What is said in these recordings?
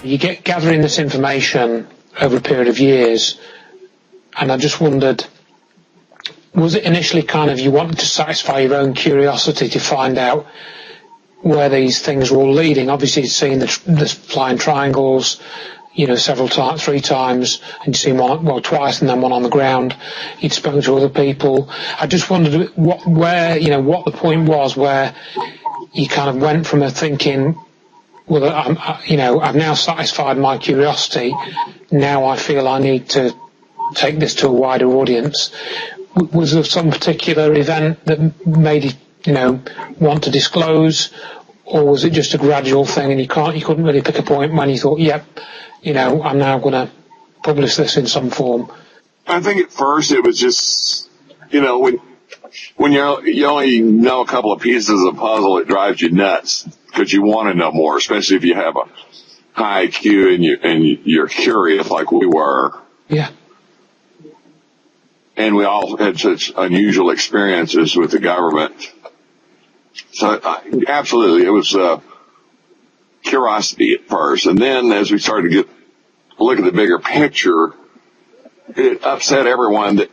You get gathering this information over a period of years, and I just wondered, was it initially kind of you wanted to satisfy your own curiosity to find out where these things were all leading? Obviously, you'd seen the flying triangles, you know, several times, 3 times, and you'd seen one, well, twice, and then one on the ground. You'd spoken to other people. I just wondered what the point was where you kind of went from a thinking, well, I've now satisfied my curiosity. Now I feel I need to take this to a wider audience. Was there some particular event that made you, want to disclose, or was it just a gradual thing, and you couldn't really pick a point when you thought, yep, I'm now going to publish this in some form? I think at first it was just, when you only know a couple of pieces of the puzzle, it drives you nuts because you want to know more, especially if you have a high IQ and you're curious like we were. Yeah. And we all had such unusual experiences with the government. So absolutely, it was curiosity at first. And then as we started to look at the bigger picture, it upset everyone that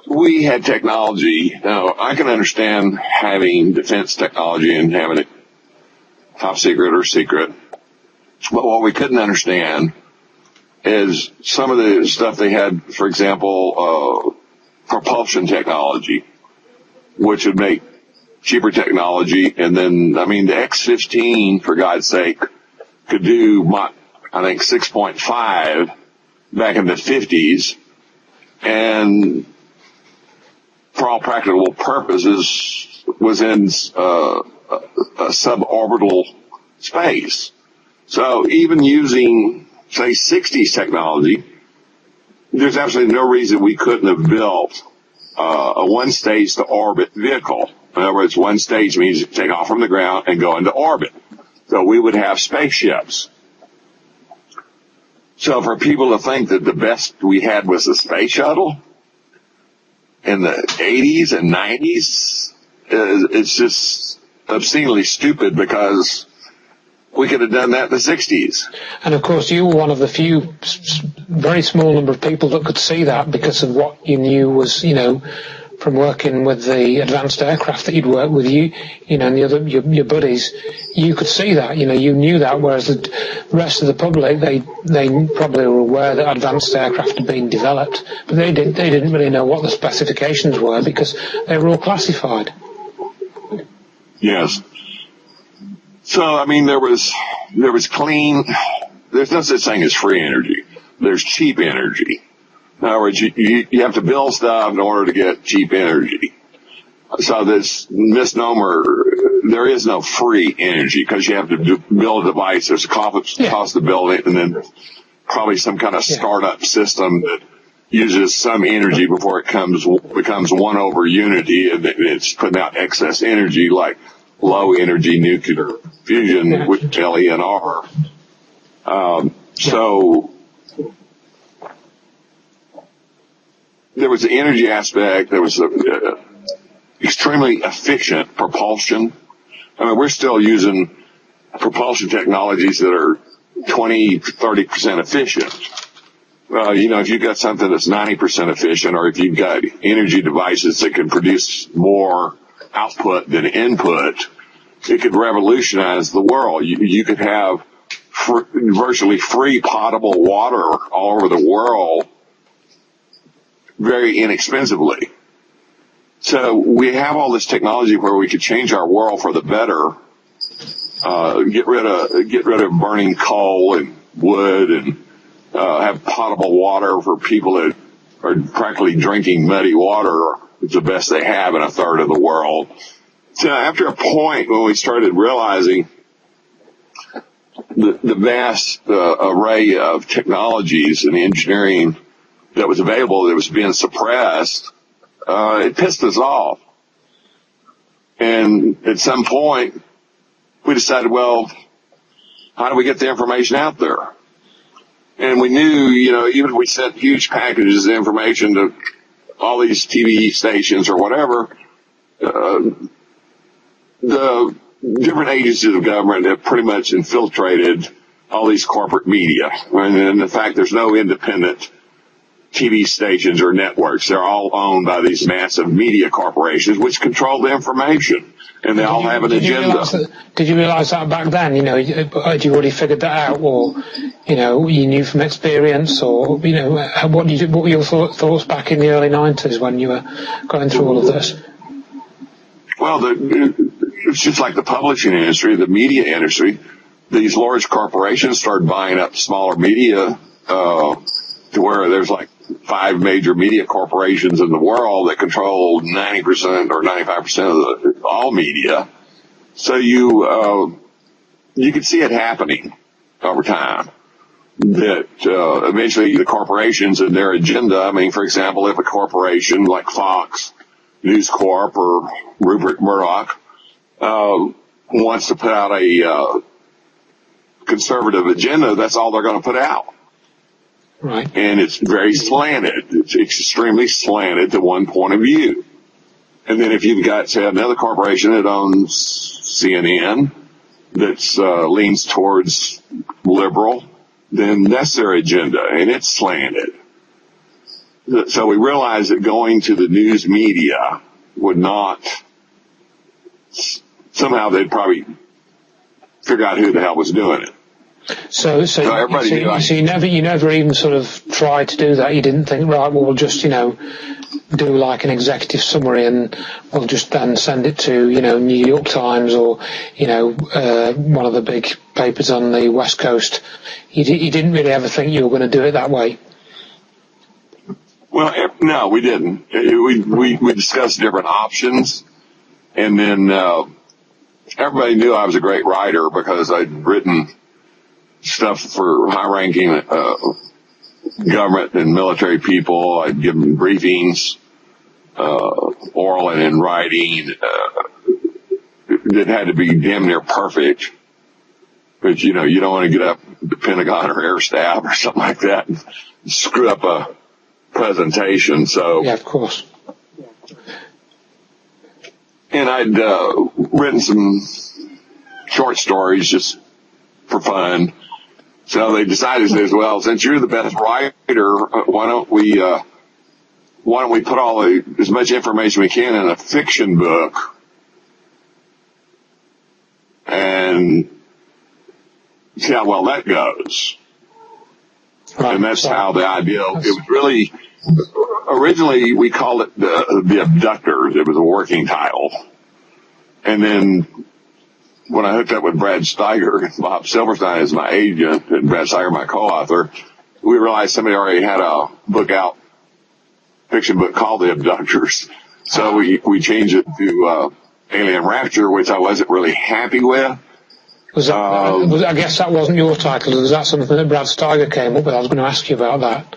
we had technology. Now, I can understand having defense technology and having it top secret or secret. But what we couldn't understand is some of the stuff they had, for example, propulsion technology, which would make cheaper technology. And then, the X-15, for God's sake, could do, I think, 6.5 back in the 50s. And for all practical purposes, was in a suborbital space. So even using, say, 60s technology, there's absolutely no reason we couldn't have built a one-stage to orbit vehicle. In other words, one stage means you take off from the ground and go into orbit. So we would have spaceships. So for people to think that the best we had was the space shuttle in the 80s and 90s, it's just obscenely stupid, because we could have done that in the 60s. And of course, you were one of the few, very small number of people that could see that, because of what you knew was, from working with the advanced aircraft that you'd worked with, and the other, your buddies, you could see that, you knew that, whereas the rest of the public, they probably were aware that advanced aircraft had been developed, but they didn't really know what the specifications were, because they were all classified. Yes. So, there was clean, there's no such thing as free energy. There's cheap energy. In other words, you have to build stuff in order to get cheap energy. So this misnomer, there is no free energy, because you have to build a device. There's a cost to build it, and then probably some kind of startup system that uses some energy before it becomes one over unity, and it's putting out excess energy, like low energy nuclear fusion with LENR. So there was the energy aspect. There was extremely efficient propulsion. We're still using propulsion technologies that are 20, 30% efficient. If you've got something that's 90% efficient, or if you've got energy devices that can produce more output than input, it could revolutionize the world. You could have virtually free potable water all over the world very inexpensively. So we have all this technology where we could change our world for the better, get rid of burning coal and wood, and have potable water for people that are practically drinking muddy water. It's the best they have in a third of the world. So after a point when we started realizing the vast array of technologies and engineering that was available that was being suppressed, it pissed us off. And at some point, we decided, well, how do we get the information out there? And we knew, even if we sent huge packages of information to all these TV stations or whatever, the different agencies of government have pretty much infiltrated all these corporate media. And in fact, there's no independent TV stations or networks. They're all owned by these massive media corporations, which control the information, and they all have an agenda. Did you realize that back then? You know, had you already figured that out, or you know, you knew from experience, or you know, what were your thoughts back in the early 90s when you were going through all of this? Well, it's just like the publishing industry, the media industry. These large corporations started buying up smaller media to where there's like 5 major media corporations in the world that control 90% or 95% of all media. So you can see it happening over time. That eventually the corporations and their agenda. I mean, for example, if a corporation like Fox, News Corp, or Rupert Murdoch wants to put out a conservative agenda, that's all they're going to put out. Right. And it's very slanted. It's extremely slanted to one point of view. And then if you've got, say, another corporation that owns CNN that leans towards liberal, then that's their agenda, and it's slanted. So we realized that going to the news media would not, somehow they'd probably figure out who the hell was doing it. So you never even sort of tried to do that. You didn't think, right, well, we'll just, you know, do like an executive summary and we'll just then send it to, you know, New York Times or, you know, one of the big papers on the West Coast. You didn't really ever think you were going to do it that way. Well, no, we didn't. We discussed different options, and then everybody knew I was a great writer because I'd written stuff for high-ranking government and military people. I'd given briefings, oral and in writing. It had to be damn near perfect. But, you know, you don't want to get up the Pentagon or Air Staff or something like that and screw up a presentation. So yeah, of course. And I'd written some short stories just for fun. So they decided as well, since you're the best writer, why don't we put as much information we can in a fiction book and see how well that goes. Right. And that's how the idea, it was really, originally we called it the Abductors. It was a working title. And then when I hooked up with Brad Steiger, Bob Silverstein is my agent, and Brad Steiger my co-author, we realized somebody already had a book out, fiction book called The Abductors. So we changed it to Alien Rapture, which I wasn't really happy with. I guess that wasn't your title. Was that something that Brad Steiger came up with? I was going to ask you about that.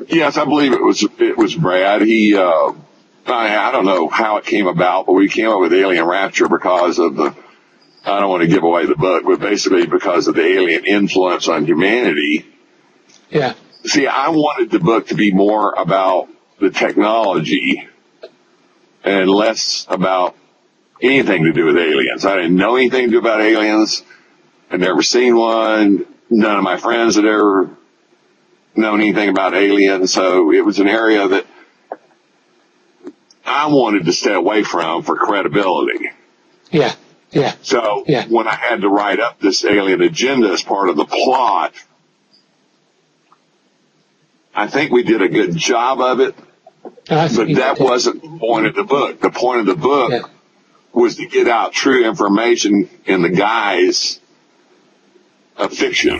Yes, I believe it was Brad. He, I don't know how it came about, but we came up with Alien Rapture because of I don't want to give away the book, but basically because of the alien influence on humanity. Yeah. See, I wanted the book to be more about the technology and less about anything to do with aliens. I didn't know anything to do about aliens. I'd never seen one. None of my friends had ever known anything about aliens. So it was an area that I wanted to stay away from for credibility. Yeah, yeah. So when I had to write up this alien agenda as part of the plot, I think we did a good job of it, but that wasn't the point of the book. The point of the book was to get out true information in the guise of fiction.